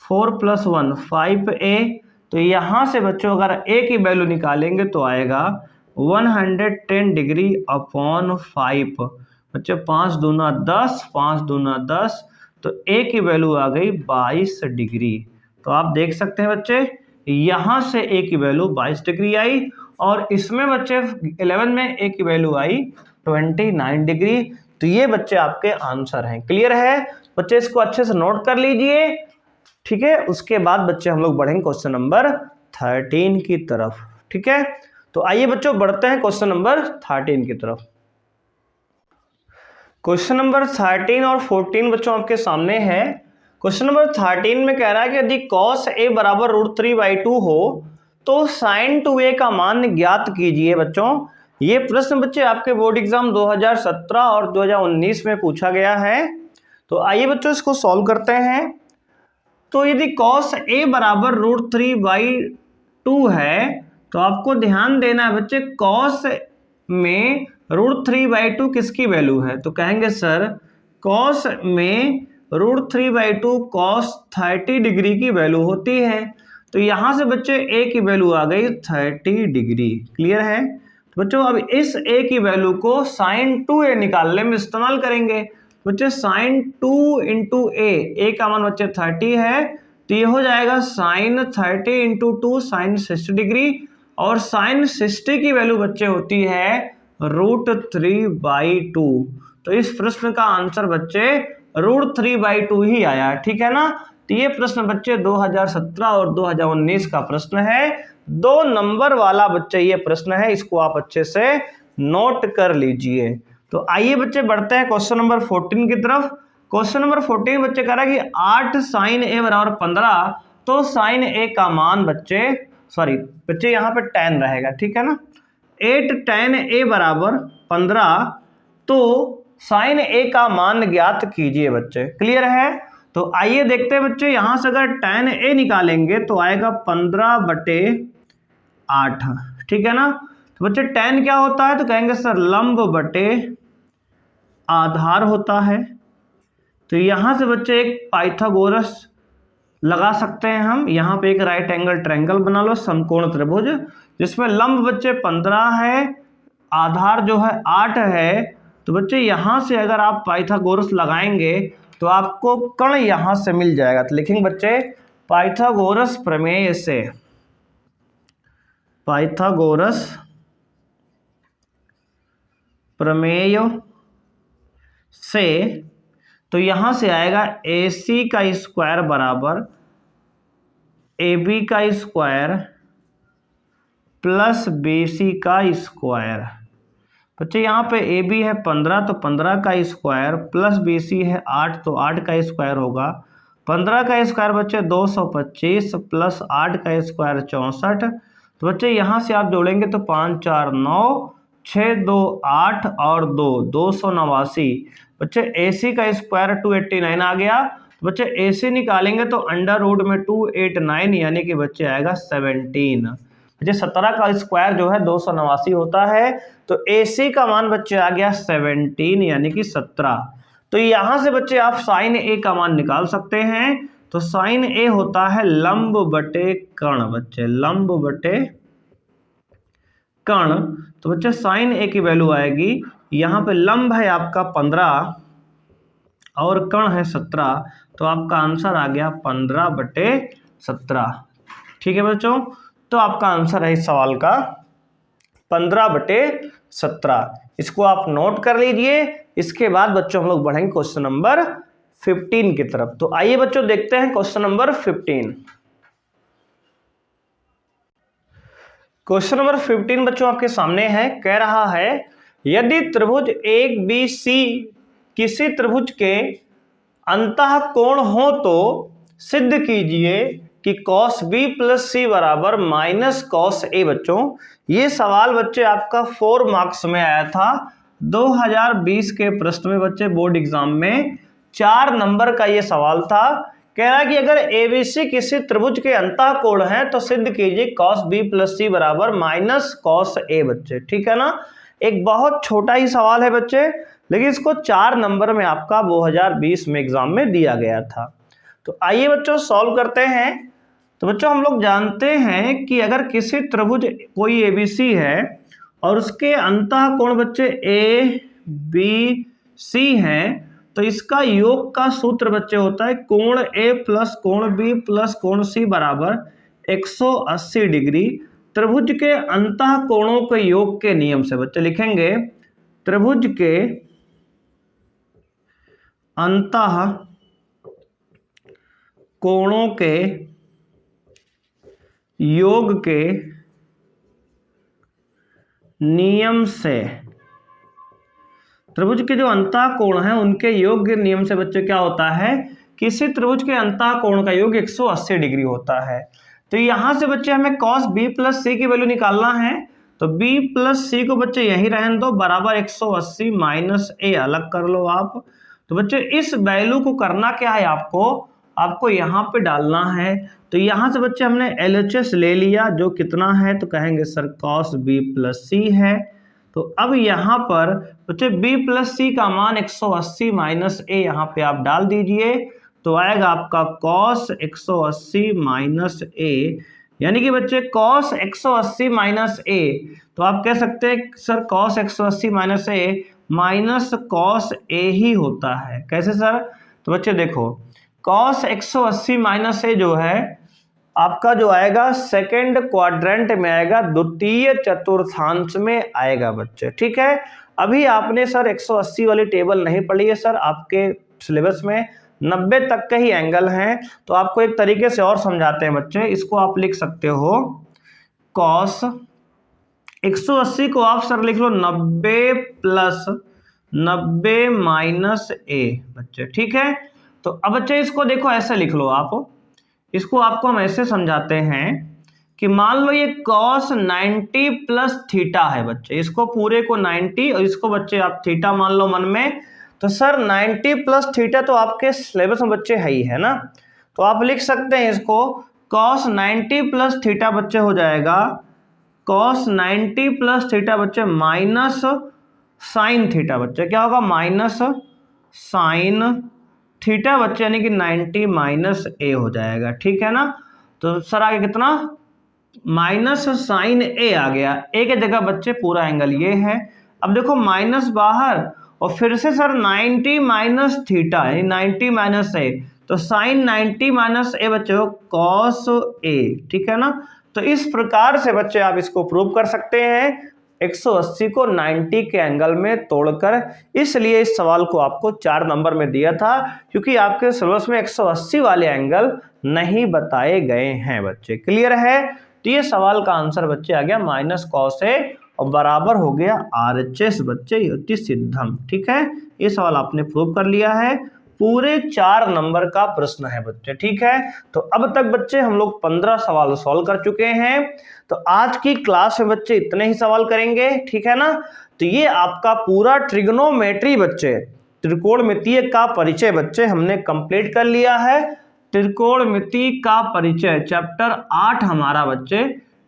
4 प्लस 1 5a। तो यहाँ से बच्चों अगर a की वैल्यू निकालेंगे तो आएगा 110 डिग्री अपॉन 5। बच्चे 5 दूना 10 5 दूना 10, तो a की वैल्यू आ गई 22 डिग्री। तो आप देख सकते हैं बच्चे यहाँ से a की वैल्यू 22 डिग्री आई और इसमें बच्चे 11 में a की वैल्यू आई 29 डिग्री। तो ये बच्चे आपके आंसर हैं। क्लियर है बच्चे, इसको अच्छे से नोट कर लीजिए। ठीक है, उसके बाद बच्चे हम लोग बढ़ेंगे क्वेश्चन नंबर 13 की तरफ। ठीक है, तो आइए बच्चों बढ़ते हैं क्वेश्चन नंबर 13 की तरफ। क्वेश्चन नंबर 13 और 14 बच्चों आपके सामने है। क्वेश्चन नंबर 13 में कह रहा है कि यदि cos a बराबर √3/2 हो तो sin 2a का मान ज्ञात कीजिए। बच्चों ये प्रश्न बच्चे आपके बोर्ड एग्जाम 2017 और 2019 में पूछा गया है। तो आइए बच्चों इसको सॉल्व करते हैं। तो यदि cos a बराबर √3/2 है तो आपको ध्यान देना है बच्चे cos में √3/2 किसकी वैल्यू है। तो कहेंगे सर cos में √3/2 cos 30 डिग्री की वैल्यू होती है। तो यहां से बच्चे a की वैल्यू आ गई 30 डिग्री। क्लियर है। तो बच्चों अब इस a की वैल्यू को sin 2a निकालने में इस्तेमाल करेंगे। बच्चे sin 2 इंटू a का मान बच्चे 30 है, तो ये हो जाएगा sin 30 इंटू 2 sin 60 डिग्री, और sin 60 की वैल्यू बच्चे होती है √3/2। तो इस प्रश्न का आंसर बच्चे √3/2 ही आया। ठीक है ना। तो ये प्रश्न बच्चे 2017 और 2019 का प्रश्न है, 2 नंबर वाला बच्चे ये प्रश्न है, इसको आप अच्छे से नोट कर लीजिए। तो आइए बच्चे बढ़ते हैं क्वेश्चन नंबर 14 की तरफ। क्वेश्चन नंबर 14 बच्चे कह रहा है कि 8 sin a बराबर 15, तो sin a का मान बच्चे यहाँ पे tan रहेगा। ठीक है ना। 8 tan a बराबर 15, तो sin a का मान ज्ञात कीजिए बच्चे। क्लियर है। तो आइए देखते हैं बच्चे, यहां से अगर tan a निकालेंगे तो आएगा 15/8। ठीक है ना। तो बच्चे tan क्या होता है, तो कहेंगे सर लंब बटे आधार होता है। तो यहां से बच्चे एक पाइथागोरस लगा सकते हैं हम। यहाँ पे एक राइट एंगल ट्रायंगल बना लो, समकोण त्रिभुज, जिसमें लंब बच्चे 15 है, आधार जो है 8 है। तो बच्चे यहां से अगर आप पाइथागोरस लगाएंगे तो आपको कर्ण यहां से मिल जाएगा। तो लिखेंगे बच्चे पाइथागोरस प्रमेय से, पाइथागोरस प्रमेय से, तो यहां से आएगा AC का स्क्वायर बराबर AB का स्क्वायर प्लस BC का स्क्वायर। बच्चे यहाँ पे AB है 15, तो 15 का स्क्वायर प्लस BC है 8, तो 8 का स्क्वायर होगा। 15 का स्क्वायर बच्चे 225 प्लस 8 का स्क्वायर 64। तो बच्चे यहाँ से आप जोड़ेंगे तो 5 4 9, 6 2 8 और 2 289। बच्चे AC का स्क्वायर 289 आ गया। तो बच्चे AC निकालेंगे तो अंडर रूट में 289 यानी कि बच्चे आएगा 17। बच्चे 17 का स्क्वायर जो है 289 होता है, तो AC का मान बच्चे आ गया 17 यानी कि 17। तो यहां से बच्चे आप sin A का मान निकाल सकते हैं। तो sin A होता है लंब बटे कर्ण। बच्चे लंब बटे कर्ण, तो बच्चे sin A की वैल्यू आएगी, यहाँ पे लंब है आपका 15 और कर्ण है 17, तो आपका आंसर आ गया 15/17। ठीक है बच्चों, तो आपका आंसर है इस सवाल का 15/17। इसको आप नोट कर लीजिए। इसके बाद बच्चों हम लोग बढ़ेंगे क्वेश्चन नंबर 15 की तरफ। तो आइए बच्चों देखते हैं क्वेश्चन नंबर 15। क्वेश्चन नंबर 15 बच्चों आपके सामने है। कह रहा है यदि त्रिभुज 1BC किसी त्रिभुज के अंतः कोण हो तो सिद्ध कीजिए कि cos B प्लस C बराबर माइनस cos A। बच्चों ये सवाल बच्चे आपका 4 मार्क्स में आया था 2020 के प्रश्न में। बच्चे बोर्ड एग्जाम में 4 नंबर का ये सवाल था। कह रहा है कि अगर ABC किसी त्रिभुज के अंतः कोण है तो सिद्ध कीजिए cos B प्लस C बराबर माइनस cos A। बच्चे ठीक है ना। एक बहुत छोटा ही सवाल है बच्चे, लेकिन इसको 4 नंबर में आपका 2020 में एग्जाम में दिया गया था। तो आइए बच्चों सॉल्व करते हैं। तो बच्चों हम लोग जानते हैं कि अगर किसी त्रिभुज कोई ABC है और उसके अंतः कोण बच्चे ABC हैं, तो इसका योग का सूत्र बच्चे होता है कोण A प्लस कोण B प्लस कोण C बराबर 180 डिग्री। त्रिभुज के अंतः कोणों के योग के नियम से बच्चे लिखेंगे त्रिभुज के अंतः कोणों के योग के नियम से त्रिभुज के जो अंतः कोण है उनके योग के नियम से बच्चे क्या होता है, किसी त्रिभुज के अंतः कोण का योग 180 डिग्री होता है। तो यहां से बच्चे हमें cos b प्लस सी की वैल्यू निकालना है, तो b प्लस सी को बच्चे यही रहने दो, बराबर 180 माइनस a अलग कर लो आप। तो बच्चे इस वैल्यू को करना क्या है, आपको यहाँ पे डालना है। तो यहाँ से बच्चे हमने LHS ले लिया, जो कितना है, तो कहेंगे सर cos b प्लस सी है। तो अब यहाँ पर बच्चे b प्लस सी का मान 180 माइनस a यहाँ पे आप डाल दीजिए, तो आएगा आपका cos 180 माइनस a, यानी कि बच्चे cos 180 माइनस a, तो आप कह सकते हैं sir cos 180 minus a minus cos a ही होता है। कैसे सर, तो बच्चे देखो cos 180 माइनस a जो है आपका जो आएगा सेकंड क्वाड्रेंट में आएगा, द्वितीय चतुर्थांश में आएगा बच्चे, ठीक है। अभी आपने सर 180 वाली टेबल नहीं पढ़ी है सर, आपके सिलेबस में 90 तक के ही एंगल हैं। तो आपको एक तरीके से और समझाते हैं बच्चे, इसको आप लिख सकते हो cos 180 को आप सर लिख लो 90 प्लस 90 माइनस a बच्चे, ठीक है। तो अब बच्चे इसको देखो ऐसे लिख लो आप, इसको आपको हम ऐसे समझाते हैं कि मान लो ये cos 90 प्लस थीटा है बच्चे, इसको पूरे को 90 और इसको बच्चे आप थीटा मान लो मन में। तो सर 90 प्लस थीटा तो आपके सिलेबस में बच्चे है ही है ना, तो आप लिख सकते हैं इसको cos 90 प्लस थीटा बच्चे हो जाएगा cos 90 प्लस थीटा बच्चे माइनस साइन थीटा बच्चे, क्या होगा, माइनस साइन थीटा बच्चे, यानी कि 90 माइनस a हो जाएगा, ठीक है ना। तो सर आगे कितना, माइनस साइन a आ गया, a के जगह बच्चे पूरा एंगल ये है। अब देखो माइनस बाहर और फिर से सर 90 माइनस थीटा यानी 90 माइनस a, तो साइन 90 माइनस a बच्चे हो cos a, ठीक है ना। तो इस प्रकार से बच्चे आप इसको प्रूव कर सकते हैं 180 को 90 के एंगल में तोड़कर। इसलिए इस सवाल को आपको 4 नंबर में दिया था, क्योंकि आपके सिलेबस में 180 वाले एंगल नहीं बताए गए हैं बच्चे, क्लियर है। तो ये सवाल का आंसर बच्चे आ गया माइनस cos a और बराबर हो गया RHS बच्चे युक्ति सिद्धम, ठीक है। ये सवाल आपने प्रूव कर लिया है, पूरे 4 नंबर का प्रश्न है बच्चे, ठीक है। तो अब तक बच्चे हम लोग 15 सवाल सॉल्व कर चुके हैं। तो आज की क्लास में बच्चे इतने ही सवाल करेंगे, ठीक है ना। तो ये आपका पूरा ट्रिग्नोमेट्री बच्चे, त्रिकोणमितीय का परिचय बच्चे हमने कंप्लीट कर लिया है। त्रिकोणमिति का परिचय चैप्टर 8 हमारा बच्चे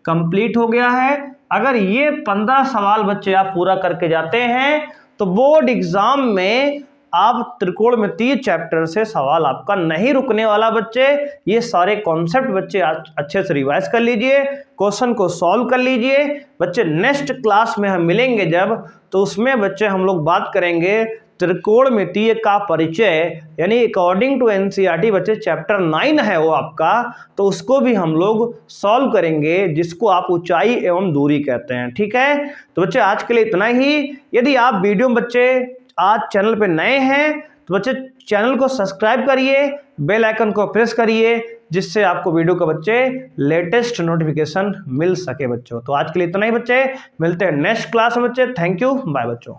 कंप्लीट हो गया है। अगर ये 15 सवाल बच्चे आप पूरा करके जाते हैं तो बोर्ड एग्जाम में आप त्रिकोणमितीय चैप्टर से सवाल आपका नहीं रुकने वाला बच्चे। ये सारे कॉन्सेप्ट बच्चे अच्छे से रिवाइज कर लीजिए, क्वेश्चन को सॉल्व कर लीजिए बच्चे। नेक्स्ट क्लास में हम मिलेंगे जब, तो उसमें बच्चे हम लोग बात करेंगे त्रिकोणमितीय का परिचय, यानी अकॉर्डिंग टू एनसीईआरटी बच्चे चैप्टर 9 है वो आपका, तो उसको भी हम लोग सॉल्व करेंगे, जिसको आप ऊंचाई एवं दूरी कहते हैं, ठीक है। तो बच्चे आज के लिए इतना ही। यदि आप वीडियो बच्चे आज चैनल पे नए हैं तो बच्चे चैनल को सब्सक्राइब करिए, बेल आइकन को प्रेस करिए, जिससे आपको वीडियो का बच्चे लेटेस्ट नोटिफिकेशन मिल सके बच्चों। तो आज के लिए इतना ही बच्चे, मिलते हैं नेक्स्ट क्लास में बच्चे। थैंक यू, बाय बच्चों।